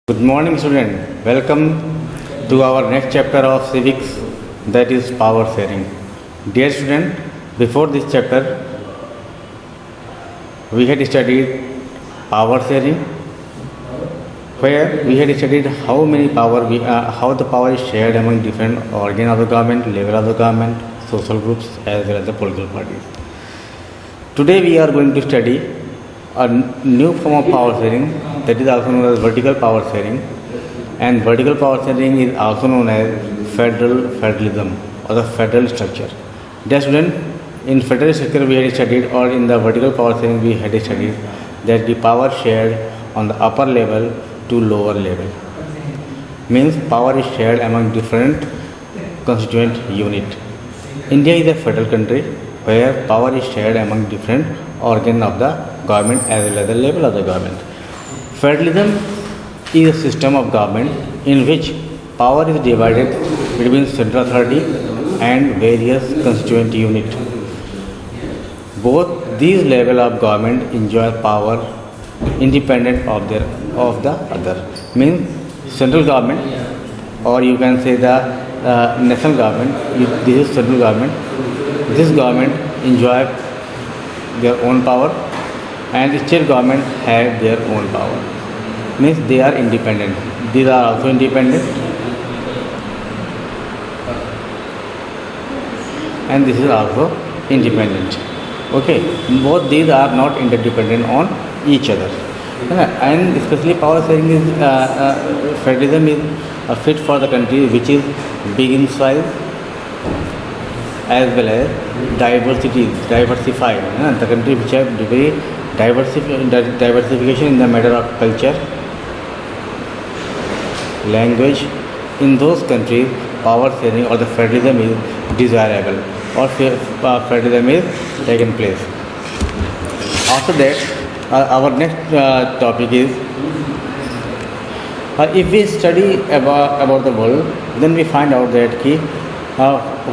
Good morning, student. Welcome to our next chapter of civics, that is power sharing. Dear student, before this chapter, we had studied power sharing, where we had studied how the power is shared among different organs of the government, level of the government, social groups, as well as the political parties. Today we are going to study a new form of power sharing, that is also known as vertical power sharing, and vertical power sharing is also known as federalism or the federal structure. Dear student, in federal structure we had studied, or in the vertical power sharing we had studied, that the power shared on the upper level to lower level, means power is shared among different constituent unit. India is a federal country where power is shared among different organs of the government as well as the level of the government. Federalism is a system of government in which power is divided between central authority and various constituent units. Both these levels of government enjoy power independent of the other. Means central government, or you can say the national government. This is central government. This government enjoy their own power, and state government have their own power. Means they are independent. These are also independent, and this is also independent. Okay, both these are not interdependent on each other. And especially power sharing is federalism is fit for the country which is big in size as well as diversified. The country which have very diversification in the matter of culture, language. In those countries, power sharing or the federalism is desirable, or federalism is taken place. After that, our next topic is, if we study about the world, then we find out that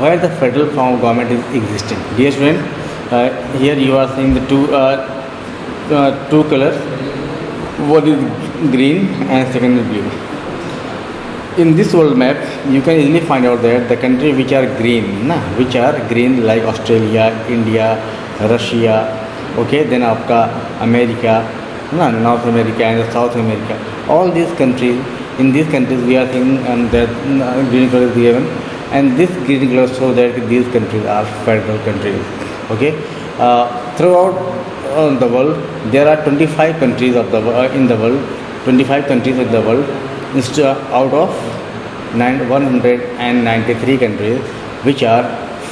where the federal form of government is existing. Dear student, here you are seeing the two colors. One is green and second is blue. In this world map, you can easily find out that the countries which are green, like Australia, India, Russia, okay, then आपका America, North America and South America. All these countries, in these countries we are seeing that green color is given, and this green color shows that these countries are federal countries. Okay, throughout the world there are 25 countries in the world, 25 countries in the world, out of 193 countries which are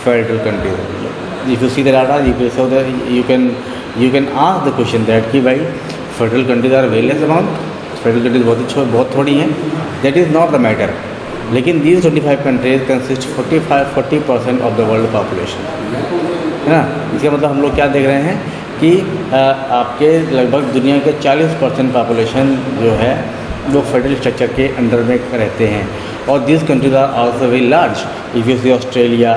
federal countries. If you see the data, you can ask the question that कि भाई federal countries are various amount, federal countries बहुत थोड़ी हैं. That is not the matter. लेकिन these 25 countries consist 40% of the world population, है ना. इसका मतलब हम लोग क्या देख रहे हैं कि आपके लगभग दुनिया के 40% पॉपुलेशन जो है वो फेडरल स्ट्रक्चर के अंडर में रहते हैं. और this countries are also very large. If you see Australia,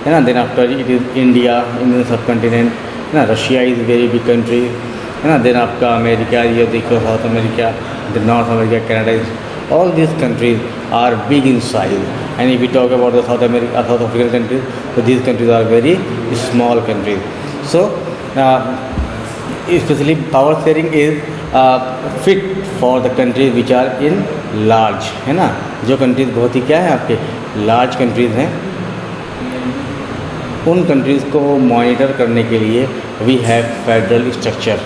है ना, then after it is India, Indian subcontinent, है ना. Russia is very big country, है ना. देन आपका अमेरिका, ये देखो South America, then North America, Canada is, all these countries are big in size. And if we talk about the South African countries, so these countries are very small countries. So especially power sharing is fit for the countries which are in large, है ना. जो countries बहुत ही क्या है आपके large countries हैं, उन countries को मॉनिटर करने के लिए we have federal structure.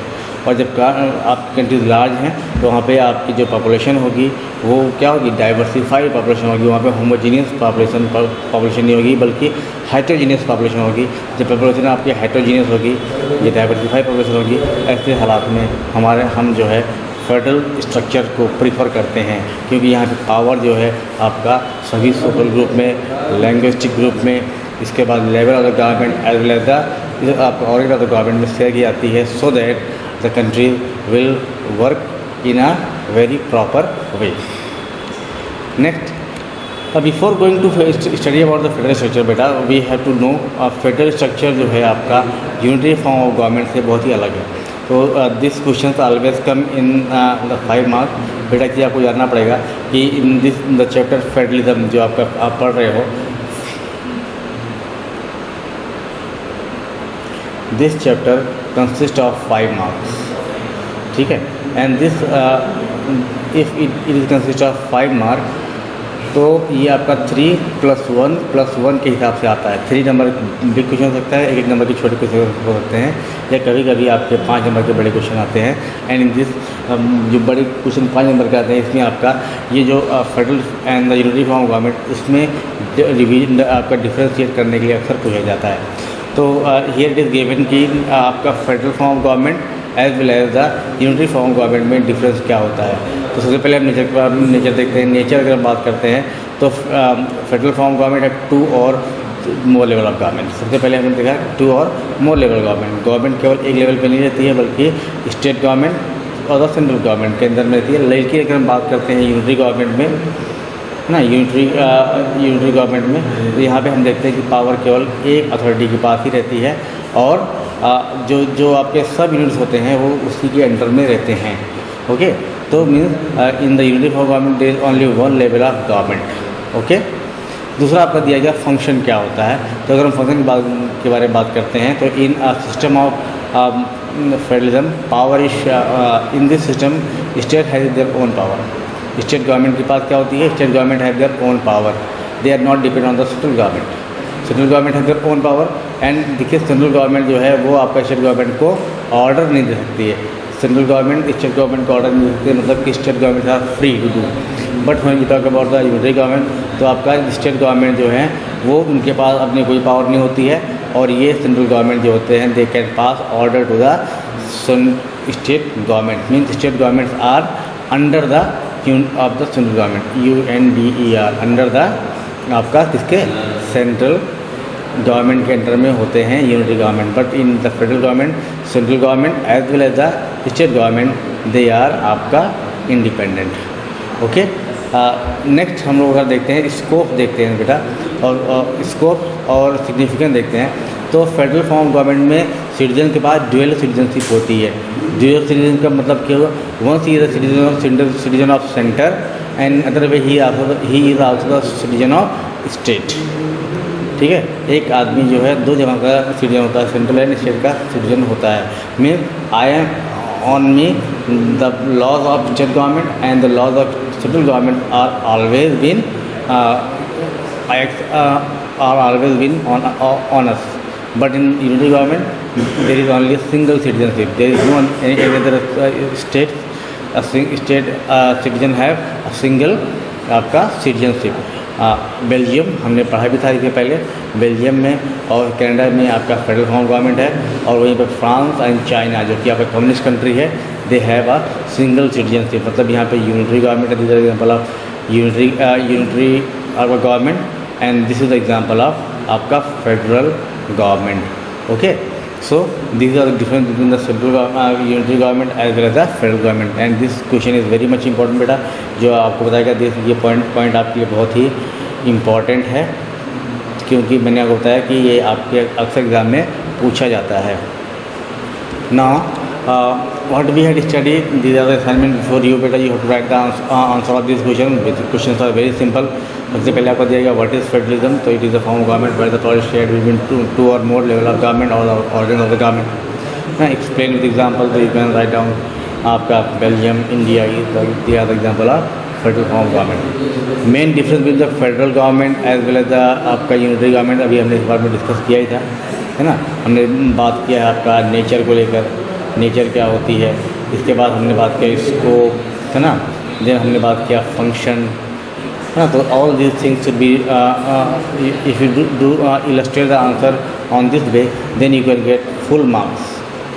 और जब आपकी कंट्रीज लार्ज हैं तो वहाँ पे आपकी जो पॉपुलेशन होगी वो क्या होगी, डाइवर्सिफाइड पॉपुलेशन होगी. वहाँ पे होमोजीनियस पॉपुलेशन नहीं होगी, बल्कि हेटेरोजीनियस पॉपुलेशन होगी. जब पॉपुलेशन आपकी हेटेरोजीनियस होगी, ये डाइवर्सिफाइड पॉपुलेशन होगी. ऐसे हालात में हम जो है फेडरल स्ट्रक्चर को प्रीफर करते हैं, क्योंकि यहाँ पे पावर जो है आपका सभी सोशल ग्रुप में, लैंग्वेस्टिक ग्रुप में, इसके बाद level of the government as well as the organ of the government में शेयर की जाती है, so that the country will work in a very proper way. Next, before going to study about the federal structure, बेटा we have to know federal structure जो है आपका unitary form of government से बहुत ही अलग है. तो this question always come in the 5 marks. बेटा कि आपको जानना पड़ेगा कि इन द चैप्टर फेडरलिज्म जो आप पढ़ रहे हो, this chapter consist of 5 marks, ठीक है। And this if it is consist of 5 mark, तो ये आपका 3+1+1 के हिसाब से आता है। 3 नंबर बिग क्वेश्चन हो सकता है, 1 नंबर के छोटे क्वेश्चन हो सकते हैं, या कभी कभी आपके 5 नंबर के बड़े क्वेश्चन आते हैं। एंड इन दिस जो बड़े क्वेश्चन 5 नंबर के आते हैं, इसमें आपका ये जो federal and the unitary form of government, इसमें रिवीजन आपका डिफ्रेंशिएट करने के लिए अक्सर पूछा जाता है। तो हियर इट इज़ गिवन कि आपका federal form of government as well as the unitary form of government में डिफरेंस क्या होता है। तो सबसे पहले हम नेचर देखते हैं। नेचर अगर हम बात करते हैं तो फेडरल फॉर्म गवर्नमेंट है 2 और मोर लेवल ऑफ गवर्नमेंट। सबसे पहले हमने देखा 2 और मोर लेवल गवर्नमेंट। गवर्नमेंट केवल एक लेवल पे नहीं रहती है, बल्कि स्टेट गवर्नमेंट और द सेंट्रल गवर्नमेंट के अंदर में रहती है। लेकिन अगर हम बात करते हैं यूनिटरी गवर्नमेंट में ना, यूनिटरी गवर्नमेंट में, तो यहाँ पे हम देखते हैं कि पावर केवल एक अथॉरिटी के पास ही रहती है, और जो आपके सब यूनिट्स होते हैं वो उसी के अंडर में रहते हैं। ओके, तो means in the unity for government there is only 1 level of government. Okay, दूसरा आपका दिया गया फंक्शन क्या होता है। तो अगर हम फंक्शन के बारे में बात करते हैं, तो in a system of federalism power is in this system state has their own power. State government के पास क्या होती है, state government have their own power, they are not depend on the central government. Central government have their own power. And देखिए central government जो है वो आपका स्टेट गवर्नमेंट को ऑर्डर नहीं दे सकती है। सेंट्रल गवर्नमेंट स्टेट गवर्नमेंट को ऑर्डर नहीं दे सकती है, मतलब कि state government are free to do. But when we talk about the unitary government, तो आपका स्टेट गवर्नमेंट जो है वो उनके पास अपनी कोई पावर नहीं होती है, और ये सेंट्रल गवर्नमेंट जो होते हैं they can pass order to the state government. Means state governments are under the of the central government, UNDER, under the आपका किसके, सेंट्रल गवर्नमेंट के अंडर में होते हैं unitary government. But in the federal government, central government as well as the state government they are आपका independent. Okay, next हम लोग अगर देखते हैं स्कोप देखते हैं बेटा, और स्कोप और सिग्निफिकेंस देखते हैं। तो फेडरल फॉर्म ऑफ गवर्नमेंट में सिटीजन के पास ड्यूअल सिटीजनशिप होती है। ड्यूअल सिटीजन का मतलब क्या हुआ, once he is the citizen of center and other way he is also the citizen of state. ठीक है, एक आदमी जो है 2 जगह का सिटीजन होता है, सेंट्रल एंड स्टेट का सिटीजन होता है। Mean I am on me the laws of state government and the laws of central government are always been on us. But in unity government, there is only a single citizenship. There is no any other state citizen have a single आपका citizenship. Belgium हमने पढ़ा भी था इसके पहले। Belgium में और Canada में आपका फेडरल फॉर्म गवर्नमेंट है, और वहीं पर फ्रांस एंड चाइना जो कि आपका कम्युनिस्ट कंट्री है, they have a single citizenship. मतलब यहाँ पे यूनिटरी गवर्नमेंट है। This is example of unitary आपका government, and this is example of आपका federal government. Okay, so these are the difference between the central unitary government as well as the federal government, and this question is very much important बेटा, जो आपको बताएगा। ये point आपके लिए बहुत ही important है, क्योंकि मैंने आपको बताया कि ये आपके अक्सर एग्जाम में पूछा जाता है। Now what we had studied, these are the assignment before you बेटा, you have to write the answer of this question. Questions are very simple. सबसे पहले आपको दिया गया व्हाट इज़ फेडरलिज्म। तो it is a form of government where the power shared between 2 और more level of government और organ of the government. Explain with example, तो you can write down आपका Belgium, India is the example of federal form of government. Main difference between the federal government as well as the आपका unitary government, अभी हमने इस बारे में discuss किया ही था, है ना। हमने बात किया है आपका नेचर को लेकर, नेचर क्या होती है। इसके बाद हमने बात किया स्कोप, है ना। देन हमने बात किया फंक्शन, है ना। तो all these things should be if you do illustrate the answer on this way, then you can get full marks.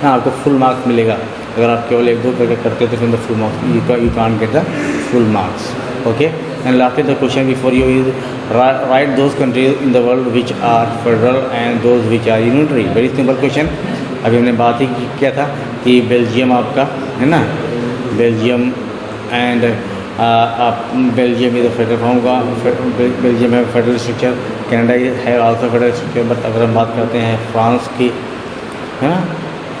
हाँ, आपको फुल मार्क्स मिलेगा। अगर आप केवल 1-2 करके करते तो फिर the full marks you can't get the full marks. Okay, and lastly the question before you is write those countries in the world which are federal and those which are unitary. Very simple question. अभी हमने बात ही किया था कि Belgium आपका है ना, Belgium and Belgium is the federal form का, बेल्जियम है फेडरल स्ट्रक्चर, कनाडा है आल्सो फेडरल स्ट्रक्चर। बट अगर हम बात करते हैं फ्रांस की, है ना,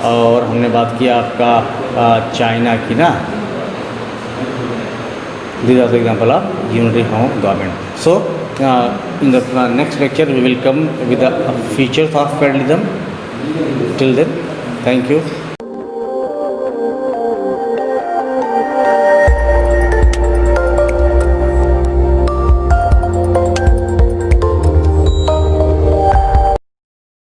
और हमने बात किया आपका चाइना की ना. These are the example of unitary form of government. So, in the next lecture, we will come with the features of federalism. Till then, thank you.